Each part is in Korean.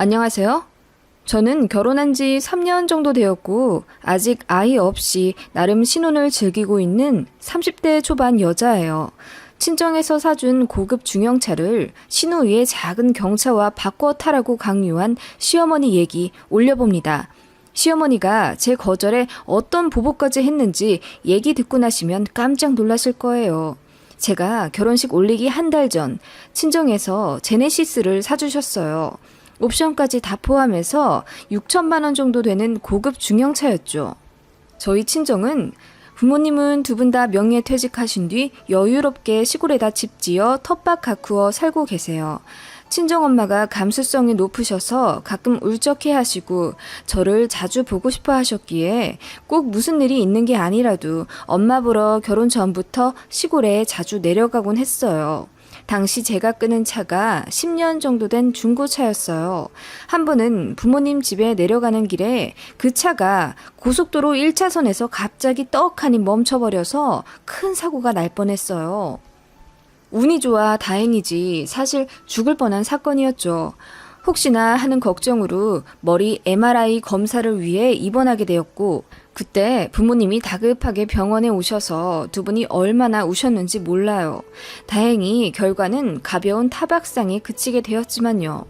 안녕하세요. 저는 결혼한 지 3년 정도 되었고, 아직 아이 없이 나름 신혼을 즐기고 있는 30대 초반 여자예요. 친정에서 사준 고급 중형차를 신호위의 작은 경차와 바꿔 타라고 강요한 시어머니 얘기 올려봅니다. 시어머니가 제 거절에 어떤 보복까지 했는지 얘기 듣고 나시면 깜짝 놀라실 거예요. 제가 결혼식 올리기 한 달 전 친정에서 제네시스를 사주셨어요. 옵션까지 다 포함해서 6천만 원 정도 되는 고급 중형차였죠. 저희 친정은 부모님은 두 분 다 명예퇴직하신 뒤 여유롭게 시골에다 집 지어 텃밭 가꾸어 살고 계세요. 친정엄마가 감수성이 높으셔서 가끔 울적해 하시고 저를 자주 보고 싶어 하셨기에 꼭 무슨 일이 있는 게 아니라도 엄마 보러 결혼 전부터 시골에 자주 내려가곤 했어요. 당시 제가 끄는 차가 10년 정도 된 중고차였어요. 한 번은 부모님 집에 내려가는 길에 그 차가 고속도로 1차선에서 갑자기 떡하니 멈춰버려서 큰 사고가 날 뻔했어요. 운이 좋아 다행이지 사실 죽을 뻔한 사건이었죠. 혹시나 하는 걱정으로 머리 MRI 검사를 위해 입원하게 되었고 그때 부모님이 다급하게 병원에 오셔서 두 분이 얼마나 우셨는지 몰라요. 다행히 결과는 가벼운 타박상에 그치게 되었지만요.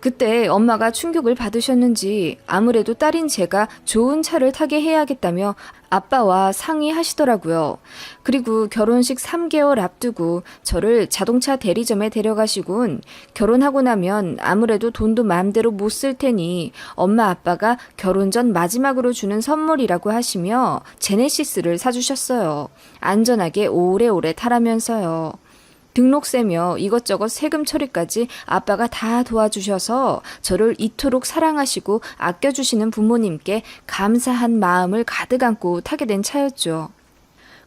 그때 엄마가 충격을 받으셨는지 아무래도 딸인 제가 좋은 차를 타게 해야겠다며 아빠와 상의하시더라고요. 그리고 결혼식 3개월 앞두고 저를 자동차 대리점에 데려가시곤 결혼하고 나면 아무래도 돈도 마음대로 못 쓸 테니 엄마 아빠가 결혼 전 마지막으로 주는 선물이라고 하시며 제네시스를 사주셨어요. 안전하게 오래오래 타라면서요. 등록세며 이것저것 세금 처리까지 아빠가 다 도와주셔서 저를 이토록 사랑하시고 아껴주시는 부모님께 감사한 마음을 가득 안고 타게 된 차였죠.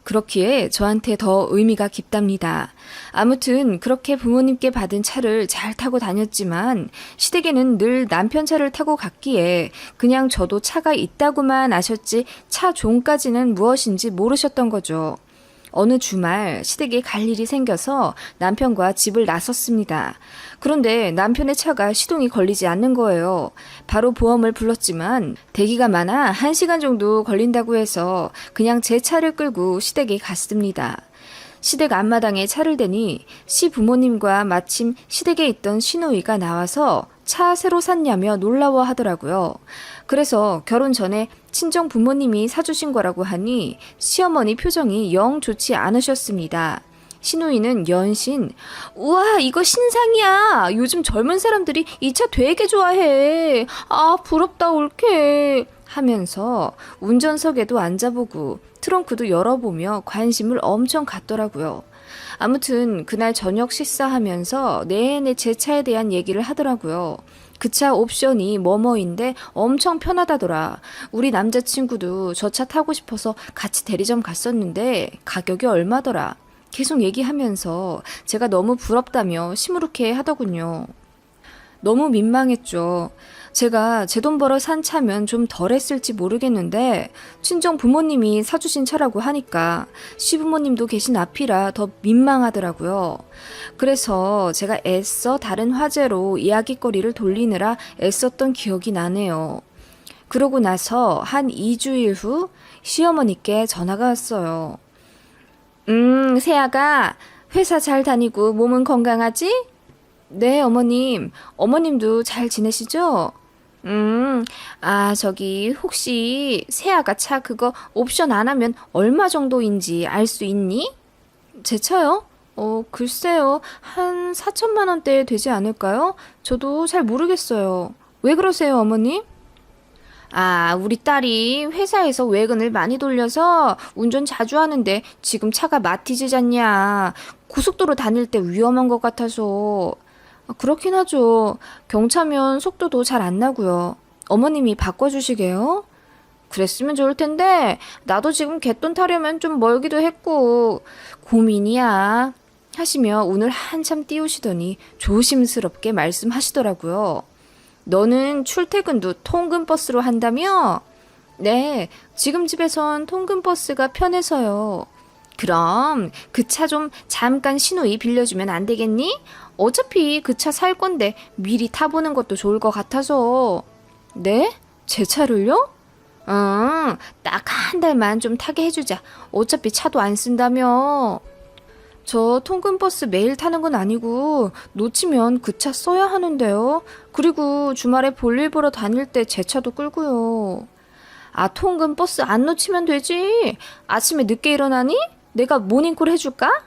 그렇기에 저한테 더 의미가 깊답니다. 아무튼 그렇게 부모님께 받은 차를 잘 타고 다녔지만 시댁에는 늘 남편 차를 타고 갔기에 그냥 저도 차가 있다고만 아셨지 차 종까지는 무엇인지 모르셨던 거죠. 어느 주말 시댁에 갈 일이 생겨서 남편과 집을 나섰습니다. 그런데 남편의 차가 시동이 걸리지 않는 거예요. 바로 보험을 불렀지만 대기가 많아 1시간 정도 걸린다고 해서 그냥 제 차를 끌고 시댁에 갔습니다. 시댁 앞마당에 차를 대니 시부모님과 마침 시댁에 있던 시누이가 나와서 차 새로 샀냐며 놀라워 하더라고요. 그래서 결혼 전에 친정 부모님이 사주신 거라고 하니 시어머니 표정이 영 좋지 않으셨습니다. 시누이는 연신 우와 이거 신상이야. 요즘 젊은 사람들이 이 차 되게 좋아해. 아 부럽다 옳게 하면서 운전석에도 앉아보고 트렁크도 열어보며 관심을 엄청 갖더라고요. 아무튼 그날 저녁 식사하면서 내내 제 차에 대한 얘기를 하더라고요. 그 차 옵션이 뭐뭐인데 엄청 편하다더라. 우리 남자친구도 저 차 타고 싶어서 같이 대리점 갔었는데 가격이 얼마더라. 계속 얘기하면서 제가 너무 부럽다며 시무룩해 하더군요. 너무 민망했죠. 제가 제 돈 벌어 산 차면 좀 덜했을지 모르겠는데 친정 부모님이 사주신 차라고 하니까 시부모님도 계신 앞이라 더 민망하더라고요. 그래서 제가 애써 다른 화제로 이야기거리를 돌리느라 애썼던 기억이 나네요. 그러고 나서 한 2주일 후 시어머니께 전화가 왔어요. 세아가 회사 잘 다니고 몸은 건강하지? 네, 어머님. 어머님도 잘 지내시죠? 저기, 혹시 세아가 차 그거 옵션 안 하면 얼마 정도인지 알 수 있니? 제 차요? 글쎄요. 한 4천만 원대 되지 않을까요? 저도 잘 모르겠어요. 왜 그러세요, 어머님? 우리 딸이 회사에서 외근을 많이 돌려서 운전 자주 하는데 지금 차가 마티즈잖냐. 고속도로 다닐 때 위험한 것 같아서. 그렇긴 하죠. 경차면 속도도 잘 안 나고요. 어머님이 바꿔주시게요? 그랬으면 좋을 텐데 나도 지금 갯돈 타려면 좀 멀기도 했고 고민이야 하시며 운을 한참 띄우시더니 조심스럽게 말씀하시더라고요. 너는 출퇴근도 통근버스로 한다며? 네, 지금 집에선 통근버스가 편해서요. 그럼 그 차 좀 잠깐 신호이 빌려주면 안 되겠니? 어차피 그 차 살 건데 미리 타보는 것도 좋을 것 같아서. 네? 제 차를요? 응, 딱 한 달만 좀 타게 해주자. 어차피 차도 안 쓴다며. 저 통근버스 매일 타는 건 아니고 놓치면 그 차 써야 하는데요. 그리고 주말에 볼일 보러 다닐 때 제 차도 끌고요. 아, 통근버스 안 놓치면 되지. 아침에 늦게 일어나니? 내가 모닝콜 해줄까?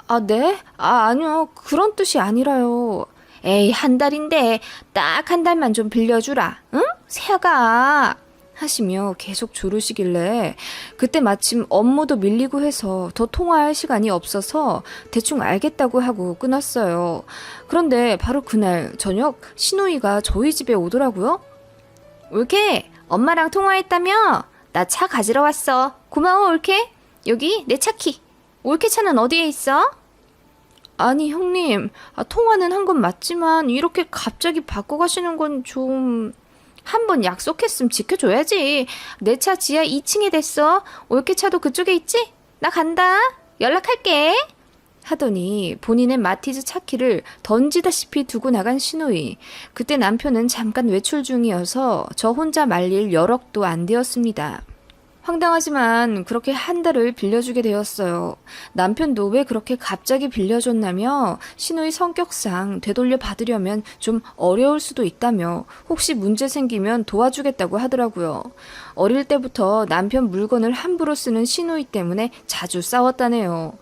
아, 네? 아, 아니요. 그런 뜻이 아니라요. 에이, 한 달인데 딱 한 달만 좀 빌려주라. 응? 새아가. 하시며 계속 조르시길래 그때 마침 업무도 밀리고 해서 더 통화할 시간이 없어서 대충 알겠다고 하고 끊었어요. 그런데 바로 그날 저녁 신우이가 저희 집에 오더라고요. 올케, 엄마랑 통화했다며? 나 차 가지러 왔어. 고마워, 올케. 여기 내 차키. 올케 차는 어디에 있어? 아니, 형님. 통화는 한 건 맞지만 이렇게 갑자기 바꿔 가시는 건 좀... 한 번 약속했으면 지켜줘야지. 내 차 지하 2층에 됐어. 올케 차도 그쪽에 있지? 나 간다. 연락할게. 하더니 본인의 마티즈 차키를 던지다시피 두고 나간 신우이. 그때 남편은 잠깐 외출 중이어서 저 혼자 말릴 여력도 안 되었습니다. 황당하지만 그렇게 한 달을 빌려주게 되었어요. 남편도 왜 그렇게 갑자기 빌려줬냐며 신우의 성격상 되돌려 받으려면 좀 어려울 수도 있다며 혹시 문제 생기면 도와주겠다고 하더라고요. 어릴 때부터 남편 물건을 함부로 쓰는 신우이 때문에 자주 싸웠다네요.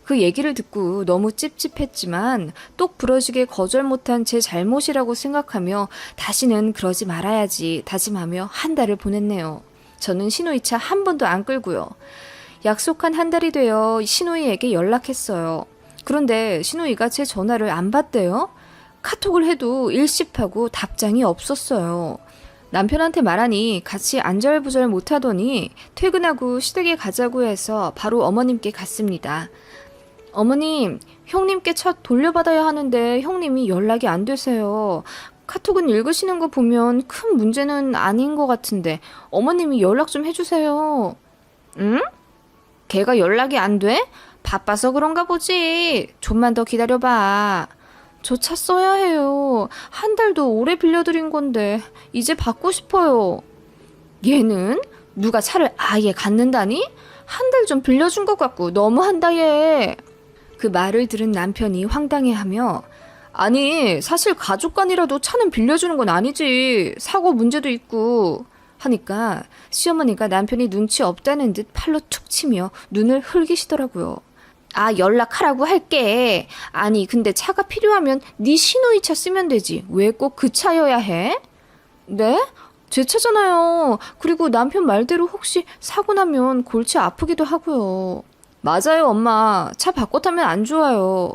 그 얘기를 듣고 너무 찝찝했지만 똑 부러지게 거절 못한 제 잘못이라고 생각하며 다시는 그러지 말아야지 다짐하며 한 달을 보냈네요. 저는 신우이 차 한 번도 안 끌고요. 약속한 한 달이 되어 신우이에게 연락했어요. 그런데 신우이가 제 전화를 안 받대요. 카톡을 해도 일십하고 답장이 없었어요. 남편한테 말하니 같이 안절부절 못하더니 퇴근하고 시댁에 가자고 해서 바로 어머님께 갔습니다. 어머님, 형님께 차 돌려받아야 하는데 형님이 연락이 안 되세요. 카톡은 읽으시는 거 보면 큰 문제는 아닌 것 같은데 어머님이 연락 좀 해주세요. 응? 걔가 연락이 안 돼? 바빠서 그런가 보지. 좀만 더 기다려봐. 저 차 써야 해요. 한 달도 오래 빌려드린 건데 이제 받고 싶어요. 얘는 누가 차를 아예 갖는다니? 한 달 좀 빌려준 것 같고 너무한다 얘. 그 말을 들은 남편이 황당해하며 아니, 사실 가족 간이라도 차는 빌려주는 건 아니지. 사고 문제도 있고. 하니까 시어머니가 남편이 눈치 없다는 듯 팔로 툭 치며 눈을 흘기시더라고요. 아, 연락하라고 할게. 아니, 근데 차가 필요하면 네 신우이 차 쓰면 되지. 왜 꼭 그 차여야 해? 네? 제 차잖아요. 그리고 남편 말대로 혹시 사고 나면 골치 아프기도 하고요. 맞아요, 엄마. 차 바꿔 타면 안 좋아요.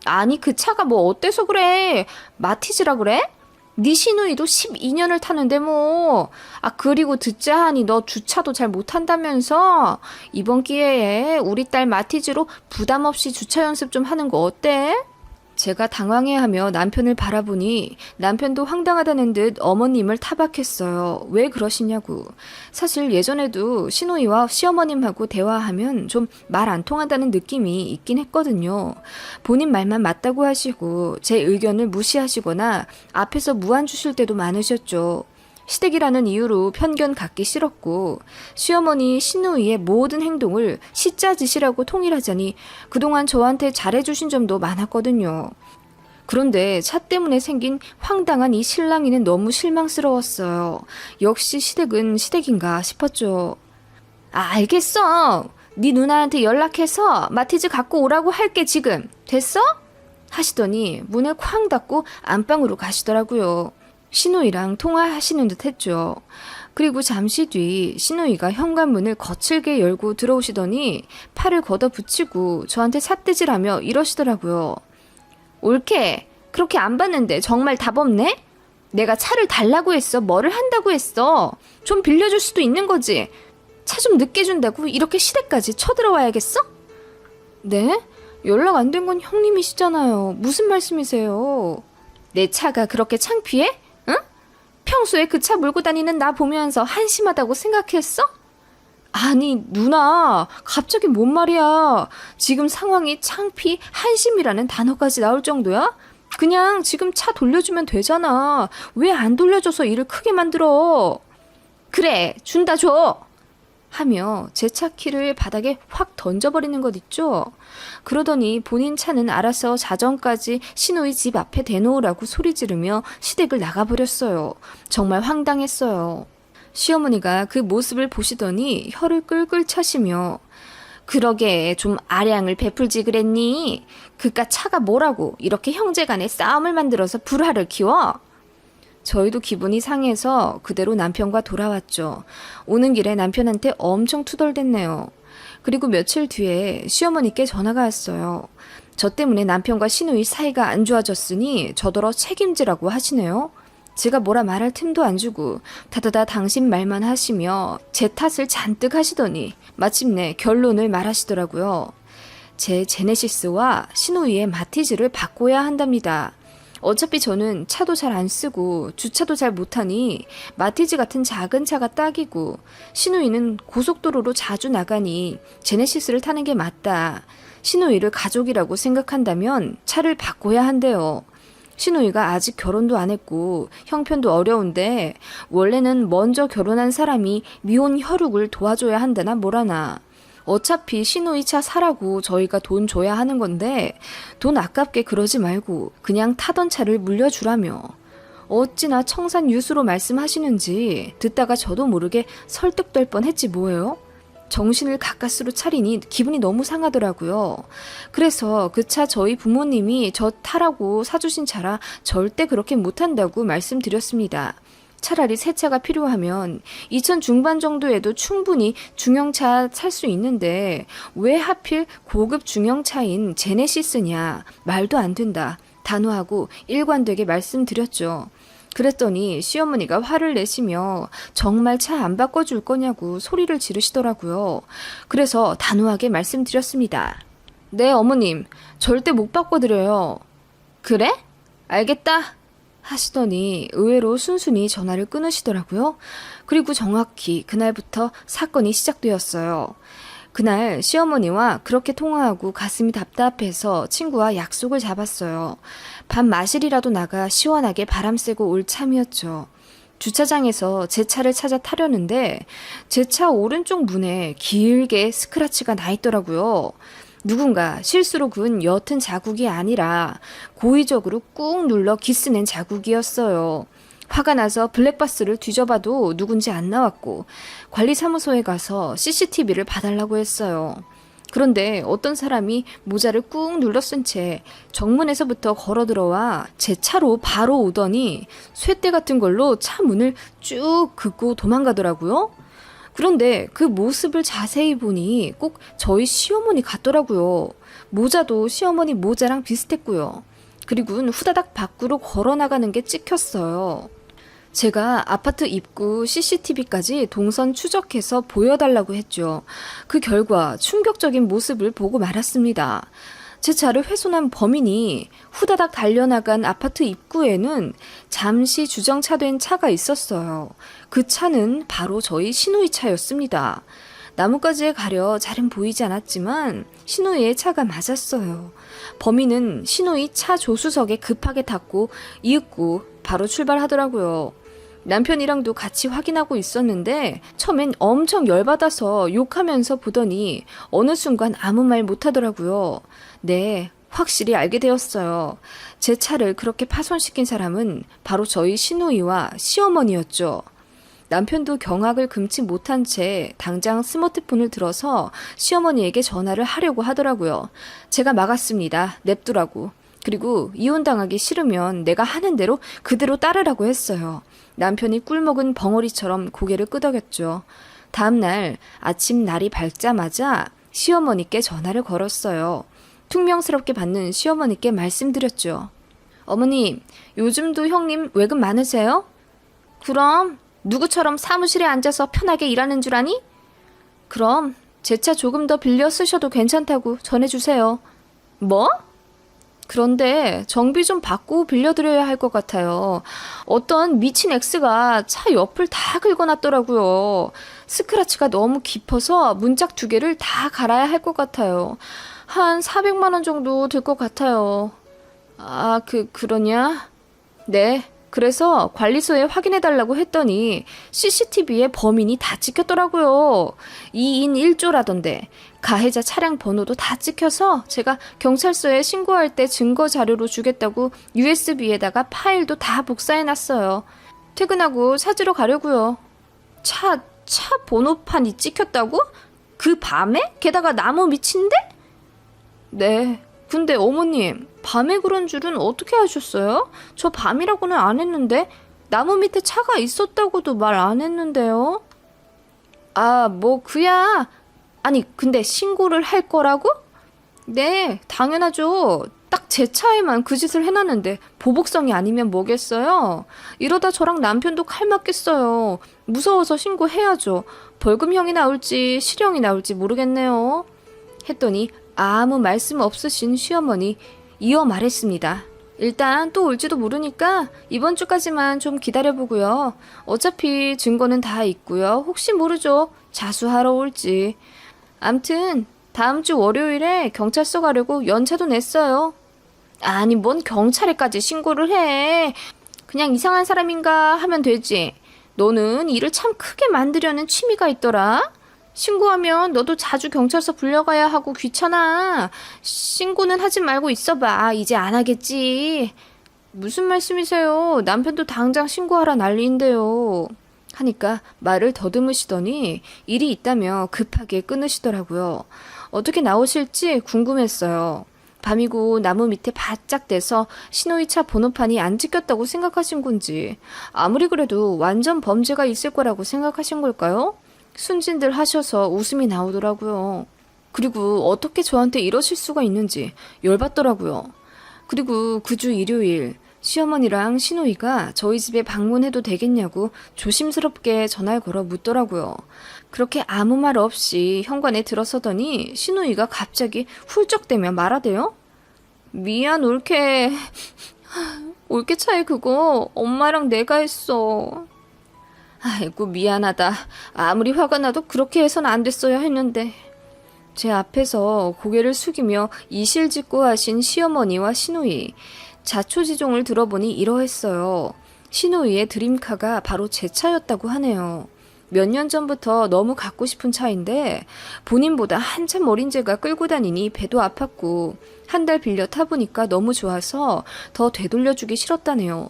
아니 그 차가 뭐 어때서 그래? 마티즈라 그래? 네 시누이도 12년을 타는데 뭐. 아 그리고 듣자 하니 너 주차도 잘 못한다면서? 이번 기회에 우리 딸 마티즈로 부담 없이 주차 연습 좀 하는 거 어때? 제가 당황해하며 남편을 바라보니 남편도 황당하다는 듯 어머님을 타박했어요. 왜 그러시냐고. 사실 예전에도 시누이와 시어머님하고 대화하면 좀 말 안 통한다는 느낌이 있긴 했거든요. 본인 말만 맞다고 하시고 제 의견을 무시하시거나 앞에서 무안 주실 때도 많으셨죠. 시댁이라는 이유로 편견 갖기 싫었고 시어머니 시누이의 모든 행동을 시짜짓이라고 통일하자니 그동안 저한테 잘해주신 점도 많았거든요. 그런데 차 때문에 생긴 황당한 이 실랑이는 너무 실망스러웠어요. 역시 시댁은 시댁인가 싶었죠. 아 알겠어. 네 누나한테 연락해서 마티즈 갖고 오라고 할게 지금. 됐어? 하시더니 문을 쾅 닫고 안방으로 가시더라고요. 신우이랑 통화하시는 듯 했죠. 그리고 잠시 뒤 신우이가 현관문을 거칠게 열고 들어오시더니 팔을 걷어붙이고 저한테 삿대질하며 이러시더라고요. 올케, 그렇게 안 봤는데 정말 답 없네? 내가 차를 달라고 했어. 뭐를 한다고 했어. 좀 빌려줄 수도 있는 거지. 차 좀 늦게 준다고 이렇게 시댁까지 쳐들어와야겠어? 네? 연락 안 된 건 형님이시잖아요. 무슨 말씀이세요? 내 차가 그렇게 창피해? 응? 평소에 그 차 몰고 다니는 나 보면서 한심하다고 생각했어? 아니, 누나, 갑자기 뭔 말이야. 지금 상황이 창피, 한심이라는 단어까지 나올 정도야? 그냥 지금 차 돌려주면 되잖아. 왜 안 돌려줘서 일을 크게 만들어? 그래, 준다 줘! 하며 제 차 키를 바닥에 확 던져버리는 것 있죠? 그러더니 본인 차는 알아서 자정까지 신우이 집 앞에 대놓으라고 소리 지르며 시댁을 나가버렸어요. 정말 황당했어요. 시어머니가 그 모습을 보시더니 혀를 끌끌 차시며 그러게 좀 아량을 베풀지 그랬니? 그깟 차가 뭐라고 이렇게 형제간에 싸움을 만들어서 불화를 키워? 저희도 기분이 상해서 그대로 남편과 돌아왔죠. 오는 길에 남편한테 엄청 투덜댔네요. 그리고 며칠 뒤에 시어머니께 전화가 왔어요. 저 때문에 남편과 시누이 사이가 안 좋아졌으니 저더러 책임지라고 하시네요. 제가 뭐라 말할 틈도 안 주고 다다다 당신 말만 하시며 제 탓을 잔뜩 하시더니 마침내 결론을 말하시더라고요. 제 제네시스와 시누이의 마티즈를 바꿔야 한답니다. 어차피 저는 차도 잘 안 쓰고 주차도 잘 못하니 마티즈 같은 작은 차가 딱이고 시누이는 고속도로로 자주 나가니 제네시스를 타는 게 맞다. 시누이를 가족이라고 생각한다면 차를 바꿔야 한대요. 시누이가 아직 결혼도 안 했고 형편도 어려운데 원래는 먼저 결혼한 사람이 미혼 혈육을 도와줘야 한다나 뭐라나. 어차피 시누이 차 사라고 저희가 돈 줘야 하는 건데 돈 아깝게 그러지 말고 그냥 타던 차를 물려주라며. 어찌나 청산유수로 말씀하시는지 듣다가 저도 모르게 설득될 뻔했지 뭐예요. 정신을 가까스로 차리니 기분이 너무 상하더라고요. 그래서 그 차 저희 부모님이 저 타라고 사주신 차라 절대 그렇게 못한다고 말씀드렸습니다. 차라리 새 차가 필요하면 2천 중반 정도에도 충분히 중형차 살 수 있는데 왜 하필 고급 중형차인 제네시스냐. 말도 안 된다. 단호하고 일관되게 말씀드렸죠. 그랬더니 시어머니가 화를 내시며 정말 차 안 바꿔줄 거냐고 소리를 지르시더라고요. 그래서 단호하게 말씀드렸습니다. 네, 어머님. 절대 못 바꿔드려요. 그래? 알겠다. 하시더니 의외로 순순히 전화를 끊으시더라고요. 그리고 정확히 그날부터 사건이 시작되었어요. 그날 시어머니와 그렇게 통화하고 가슴이 답답해서 친구와 약속을 잡았어요. 밤 마실이라도 나가 시원하게 바람 쐬고 올 참이었죠. 주차장에서 제 차를 찾아 타려는데 제 차 오른쪽 문에 길게 스크래치가 나 있더라고요. 누군가 실수로 그은 옅은 자국이 아니라 고의적으로 꾹 눌러 기스낸 자국이었어요. 화가 나서 블랙박스를 뒤져봐도 누군지 안 나왔고 관리사무소에 가서 CCTV를 봐달라고 했어요. 그런데 어떤 사람이 모자를 꾹 눌러 쓴 채 정문에서부터 걸어 들어와 제 차로 바로 오더니 쇳대 같은 걸로 차 문을 쭉 긋고 도망가더라고요. 그런데 그 모습을 자세히 보니 꼭 저희 시어머니 같더라고요. 모자도 시어머니 모자랑 비슷했고요. 그리고는 후다닥 밖으로 걸어나가는 게 찍혔어요. 제가 아파트 입구 CCTV까지 동선 추적해서 보여달라고 했죠. 그 결과 충격적인 모습을 보고 말았습니다. 제 차를 훼손한 범인이 후다닥 달려나간 아파트 입구에는 잠시 주정차된 차가 있었어요. 그 차는 바로 저희 시누이 차였습니다. 나뭇가지에 가려 잘은 보이지 않았지만 시누이의 차가 맞았어요. 범인은 시누이 차 조수석에 급하게 탔고 이윽고 바로 출발하더라고요. 남편이랑도 같이 확인하고 있었는데 처음엔 엄청 열받아서 욕하면서 보더니 어느 순간 아무 말 못하더라고요. 네, 확실히 알게 되었어요. 제 차를 그렇게 파손시킨 사람은 바로 저희 시누이와 시어머니였죠. 남편도 경악을 금치 못한 채 당장 스마트폰을 들어서 시어머니에게 전화를 하려고 하더라고요. 제가 막았습니다. 냅두라고. 그리고 이혼당하기 싫으면 내가 하는 대로 그대로 따르라고 했어요. 남편이 꿀먹은 벙어리처럼 고개를 끄덕였죠. 다음날 아침 날이 밝자마자 시어머니께 전화를 걸었어요. 퉁명스럽게 받는 시어머니께 말씀드렸죠. 어머님, 요즘도 형님 외근 많으세요? 그럼 누구처럼 사무실에 앉아서 편하게 일하는 줄 아니? 그럼 제 차 조금 더 빌려 쓰셔도 괜찮다고 전해주세요. 뭐? 그런데 정비 좀 받고 빌려드려야 할 것 같아요. 어떤 미친 X가 차 옆을 다 긁어놨더라고요. 스크래치가 너무 깊어서 문짝 2개를 다 갈아야 할 것 같아요. 한 400만 원 정도 들 것 같아요. 아, 그러냐? 네. 그래서 관리소에 확인해달라고 했더니 CCTV에 범인이 다 찍혔더라고요. 2인 1조라던데 가해자 차량 번호도 다 찍혀서 제가 경찰서에 신고할 때 증거 자료로 주겠다고 USB에다가 파일도 다 복사해놨어요. 퇴근하고 찾으러 가려고요. 차 번호판이 찍혔다고? 그 밤에? 게다가 나무 밑인데? 네. 근데 어머님, 밤에 그런 줄은 어떻게 아셨어요? 저 밤이라고는 안 했는데 나무 밑에 차가 있었다고도 말 안 했는데요. 아, 뭐 그야. 아니, 근데 신고를 할 거라고? 네, 당연하죠. 딱 제 차에만 그 짓을 해놨는데 보복성이 아니면 뭐겠어요? 이러다 저랑 남편도 칼 맞겠어요. 무서워서 신고해야죠. 벌금형이 나올지 실형이 나올지 모르겠네요. 했더니 아무 말씀 없으신 시어머니 이어 말했습니다. 일단 또 올지도 모르니까 이번 주까지만 좀 기다려보고요. 어차피 증거는 다 있고요. 혹시 모르죠. 자수하러 올지. 암튼 다음 주 월요일에 경찰서 가려고 연차도 냈어요. 아니 뭔 경찰에까지 신고를 해. 그냥 이상한 사람인가 하면 되지. 너는 일을 참 크게 만들려는 취미가 있더라. 신고하면 너도 자주 경찰서 불려가야 하고 귀찮아. 신고는 하지 말고 있어봐. 이제 안 하겠지. 무슨 말씀이세요? 남편도 당장 신고하라 난리인데요. 하니까 말을 더듬으시더니 일이 있다며 급하게 끊으시더라고요. 어떻게 나오실지 궁금했어요. 밤이고 나무 밑에 바짝 대서 신호위차 번호판이 안 찍혔다고 생각하신 건지, 아무리 그래도 완전 범죄가 있을 거라고 생각하신 걸까요? 순진들 하셔서 웃음이 나오더라고요. 그리고 어떻게 저한테 이러실 수가 있는지 열받더라고요. 그리고 그 주 일요일 시어머니랑 시누이가 저희 집에 방문해도 되겠냐고 조심스럽게 전화를 걸어 묻더라고요. 그렇게 아무 말 없이 현관에 들어서더니 시누이가 갑자기 훌쩍대며 말하대요. 미안 올케. 올케 차에 그거 엄마랑 내가 했어. 아이고 미안하다. 아무리 화가 나도 그렇게 해선 안 됐어야 했는데. 제 앞에서 고개를 숙이며 이실직고 하신 시어머니와 시누이. 자초지종을 들어보니 이러했어요. 시누이의 드림카가 바로 제 차였다고 하네요. 몇 년 전부터 너무 갖고 싶은 차인데 본인보다 한참 어린 제가 끌고 다니니 배도 아팠고 한 달 빌려 타보니까 너무 좋아서 더 되돌려주기 싫었다네요.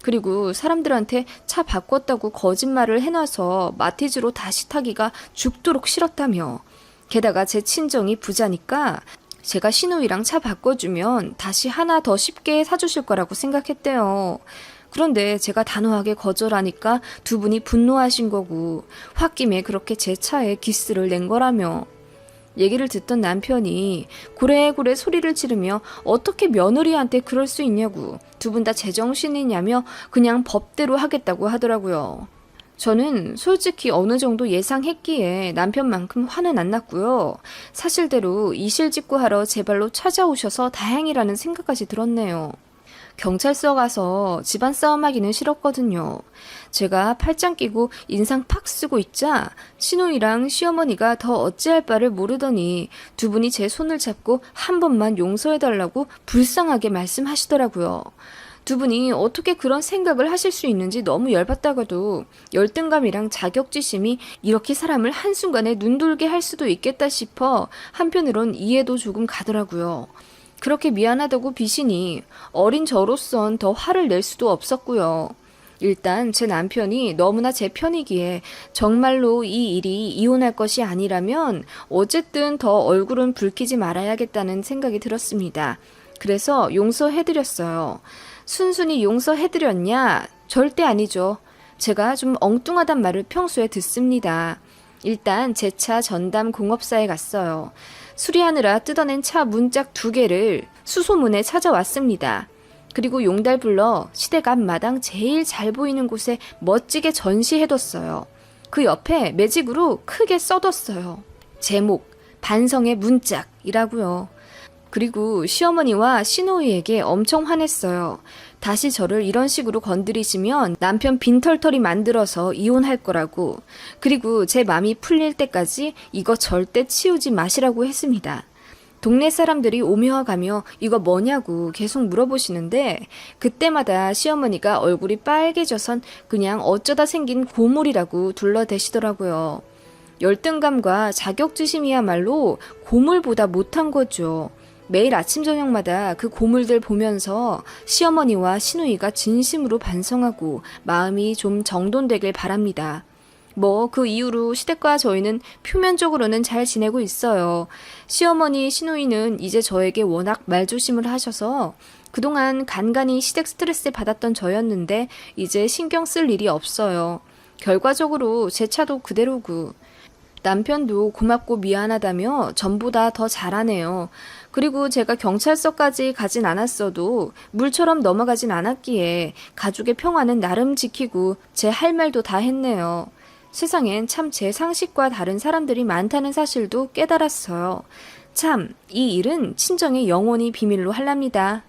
그리고 사람들한테 차 바꿨다고 거짓말을 해놔서 마티즈로 다시 타기가 죽도록 싫었다며. 게다가 제 친정이 부자니까 제가 시누이랑 차 바꿔주면 다시 하나 더 쉽게 사주실 거라고 생각했대요. 그런데 제가 단호하게 거절하니까 두 분이 분노하신 거고 홧김에 그렇게 제 차에 기스를 낸 거라며. 얘기를 듣던 남편이 고래고래 소리를 지르며 어떻게 며느리한테 그럴 수 있냐고, 두 분 다 제정신이냐며 그냥 법대로 하겠다고 하더라고요. 저는 솔직히 어느 정도 예상했기에 남편만큼 화는 안 났고요. 사실대로 이실직고하러 제 발로 찾아오셔서 다행이라는 생각까지 들었네요. 경찰서 가서 집안 싸움하기는 싫었거든요. 제가 팔짱 끼고 인상 팍 쓰고 있자 시누이랑 시어머니가 더 어찌할 바를 모르더니 두 분이 제 손을 잡고 한 번만 용서해달라고 불쌍하게 말씀하시더라고요. 두 분이 어떻게 그런 생각을 하실 수 있는지 너무 열받다가도 열등감이랑 자격지심이 이렇게 사람을 한순간에 눈돌게 할 수도 있겠다 싶어 한편으론 이해도 조금 가더라고요. 그렇게 미안하다고 비시니 어린 저로선 더 화를 낼 수도 없었고요. 일단 제 남편이 너무나 제 편이기에 정말로 이 일이 이혼할 것이 아니라면 어쨌든 더 얼굴은 붉히지 말아야겠다는 생각이 들었습니다. 그래서 용서해드렸어요. 순순히 용서해드렸냐? 절대 아니죠. 제가 좀 엉뚱하단 말을 평소에 듣습니다. 일단 제 차 전담 공업사에 갔어요. 수리하느라 뜯어낸 차 문짝 2개를 수소문에 찾아왔습니다. 그리고 용달 불러 시댁 앞 마당 제일 잘 보이는 곳에 멋지게 전시해뒀어요. 그 옆에 매직으로 크게 써뒀어요. 제목, 반성의 문짝이라고요. 그리고 시어머니와 시누이에게 엄청 화냈어요. 다시 저를 이런 식으로 건드리시면 남편 빈털터리 만들어서 이혼할 거라고. 그리고 제 맘이 풀릴 때까지 이거 절대 치우지 마시라고 했습니다. 동네 사람들이 오며 가며 이거 뭐냐고 계속 물어보시는데 그때마다 시어머니가 얼굴이 빨개져선 그냥 어쩌다 생긴 고물이라고 둘러대시더라고요. 열등감과 자격지심이야말로 고물보다 못한 거죠. 매일 아침 저녁마다 그 고물들 보면서 시어머니와 시누이가 진심으로 반성하고 마음이 좀 정돈되길 바랍니다. 뭐 그 이후로 시댁과 저희는 표면적으로는 잘 지내고 있어요. 시어머니, 시누이는 이제 저에게 워낙 말조심을 하셔서 그동안 간간히 시댁 스트레스 받았던 저였는데 이제 신경 쓸 일이 없어요. 결과적으로 제 차도 그대로고 남편도 고맙고 미안하다며 전보다 더 잘하네요. 그리고 제가 경찰서까지 가진 않았어도 물처럼 넘어가진 않았기에 가족의 평화는 나름 지키고 제 할 말도 다 했네요. 세상엔 참 제 상식과 다른 사람들이 많다는 사실도 깨달았어요. 참, 이 일은 친정의 영원히 비밀로 할랍니다.